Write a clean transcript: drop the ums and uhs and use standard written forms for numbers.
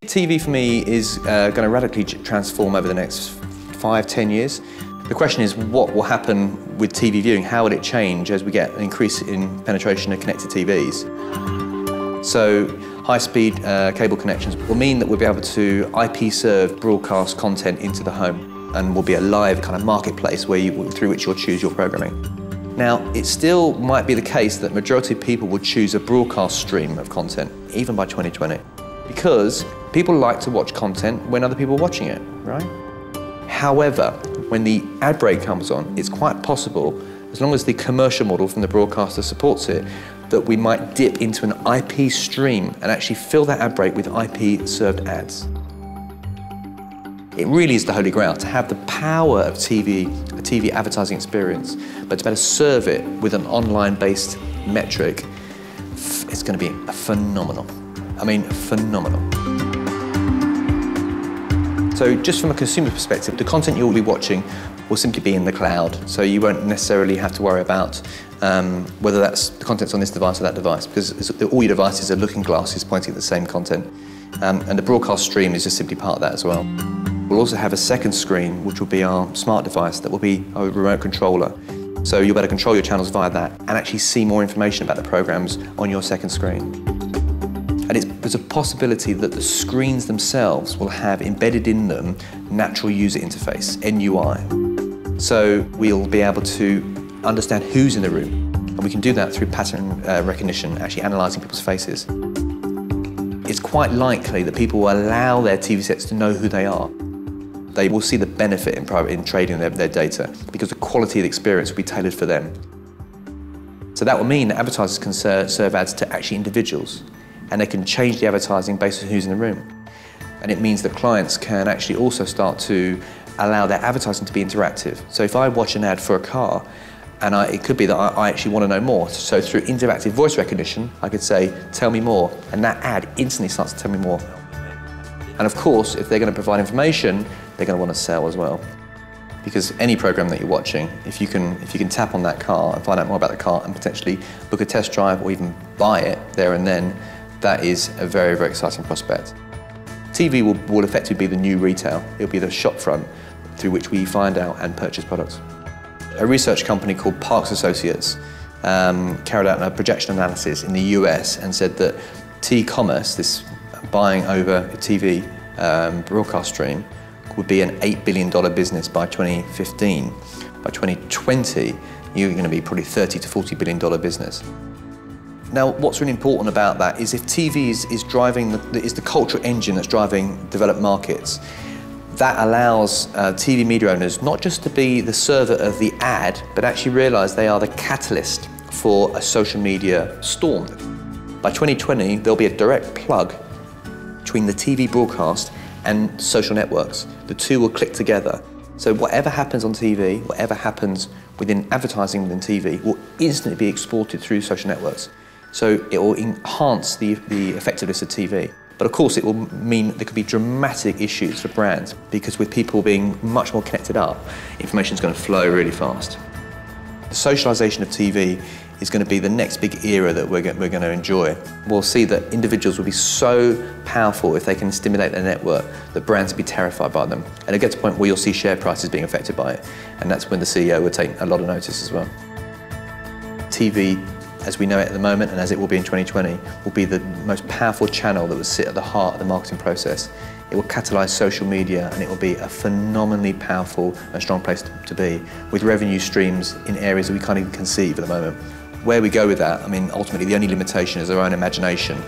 TV for me is going to radically transform over the next 5–10 years. The question is, what will happen with TV viewing? How will it change as we get an increase in penetration of connected TVs? So high-speed cable connections will mean that we'll be able to IP-serve broadcast content into the home, and will be a live kind of marketplace through which you'll choose your programming. Now, it still might be the case that majority of people would choose a broadcast stream of content, even by 2020, because people like to watch content when other people are watching it, right? However, when the ad break comes on, it's quite possible, as long as the commercial model from the broadcaster supports it, that we might dip into an IP stream and actually fill that ad break with IP-served ads. It really is the holy grail, to have the power of a TV advertising experience, but to better serve it with an online-based metric. It's going to be phenomenal. I mean, phenomenal. So just from a consumer perspective, the content you'll be watching will simply be in the cloud, so you won't necessarily have to worry about whether the content's on this device or that device, because all your devices are looking glasses pointing at the same content. And the broadcast stream is just simply part of that as well. We'll also have a second screen, which will be our smart device, that will be a remote controller. So you'll be able to control your channels via that and actually see more information about the programs on your second screen. And there's a possibility that the screens themselves will have embedded in them natural user interface, NUI. So we'll be able to understand who's in the room, and we can do that through pattern recognition, actually analysing people's faces. It's quite likely that people will allow their TV sets to know who they are. They will see the benefit in trading their data, because the quality of the experience will be tailored for them. So that will mean that advertisers can serve ads to actually individuals, and they can change the advertising based on who's in the room. And it means that clients can actually also start to allow their advertising to be interactive. So if I watch an ad for a car, and it could be that I actually want to know more. So through interactive voice recognition, I could say, tell me more, and that ad instantly starts to tell me more. And of course, if they're going to provide information, they're going to want to sell as well. Because any program that you're watching, if you can tap on that car and find out more about the car and potentially book a test drive or even buy it there and then, that is a very, very exciting prospect. TV will effectively be the new retail. It'll be the shop front through which we find out and purchase products. A research company called Parks Associates carried out a projection analysis in the US and said that T-commerce, this buying over a TV broadcast stream, would be an $8 billion business by 2015. By 2020, you're going to be probably $30 to $40 billion business. Now, what's really important about that is if TV is the cultural engine that's driving developed markets, that allows TV media owners not just to be the server of the ad, but actually realise they are the catalyst for a social media storm. By 2020, there'll be a direct plug between the TV broadcast and social networks. The two will click together. So whatever happens on TV, whatever happens within advertising within TV, will instantly be exported through social networks. So it will enhance the effectiveness of TV. But of course, it will mean there could be dramatic issues for brands, because with people being much more connected up, information is going to flow really fast. The socialisation of TV is going to be the next big era that we're going to enjoy. We'll see that individuals will be so powerful if they can stimulate their network that brands will be terrified by them. And it gets to a point where you'll see share prices being affected by it. And that's when the CEO will take a lot of notice as well. TV, as we know it at the moment, and as it will be in 2020, will be the most powerful channel that will sit at the heart of the marketing process. It will catalyse social media, and it will be a phenomenally powerful and strong place to be, with revenue streams in areas that we can't even conceive at the moment. Where we go with that, I mean, ultimately the only limitation is our own imagination.